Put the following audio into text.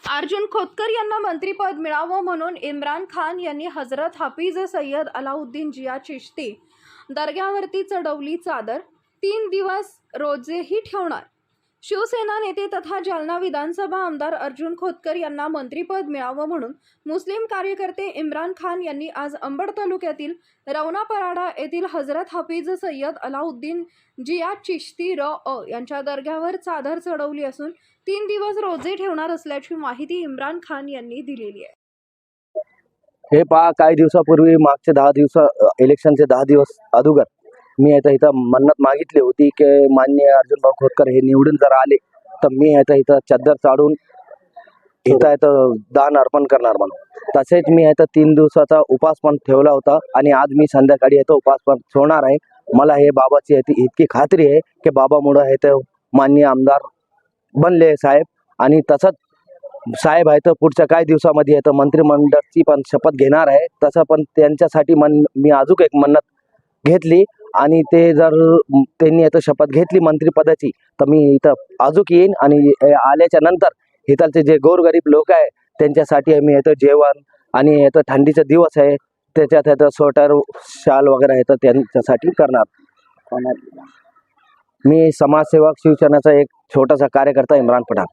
अर्जुन खोतकर यांना मंत्रिपद मिळावं म्हणून इम्रान खान यांनी हजरत हाफिज सय्यद अलाउद्दीन जिया चिश्ती दर्ग्यावरती चढवली चादर। 3 दिवस रोजेही ठेवणार। शिवसेना नेते तथा जालना विधानसभा आमदार अर्जुन खोतकर यांना मंत्रिपद मिळावं म्हणून मुस्लिम कार्यकर्ते इम्रान खान यांनी आज अंबड तालुक्यातील रवनापराडा येथील हजरत हाफिज सय्यद अलाउद्दीन जिया चिश्ती यांच्या दर्ग्यावर चादर चढवली असून 3 दिवस रोजे ठेवणार असल्याची माहिती इम्रान खान यांनी दिलेली आहे। हे पहा, काही दिवसापूर्वी मागचे 10 दिवस इलेक्शनचे 10 दिवस अगोदर मी इथं मन्नत मागितली होती की माननीय अर्जुन भाऊ खोतकर हे निवडून जर आले तर मी इथं चादर चाडून इथं दान अर्पण करणार म्हणून। तसेच मी इथं 3 दिवसाचा उपवास पण ठेवला होता आणि आज मी संध्याकाळी इथं उपवास पण सोडणार आहे। मला हे बाबाची इतकी खात्री आहे की बाबामुळे इथं माननीय आमदार बनले साहेब, आणि तसंच साहेब आहे तर पुढच्या काही दिवसामध्ये इथं मंत्रिमंडळाची पण शपथ घेणार आहे। तसं पण त्यांच्यासाठी मी अजून एक मन्नत घेतली आणि ते जर त्यांनी इथं शपथ घेतली मंत्रिपदाची तर मी इथं अजून येईन आणि आल्याच्या नंतर इथलचे जे गोरगरीब लोक आहे त्यांच्यासाठी मी इथं जेवण आणि इथं थंडीचा दिवस आहे त्याच्यात इथं स्वेटर शाल वगैरे आहे तर त्यांच्यासाठी करणार। मी समाजसेवक शिवसेनेचा एक छोटासा कार्यकर्ता इम्रान पठाण।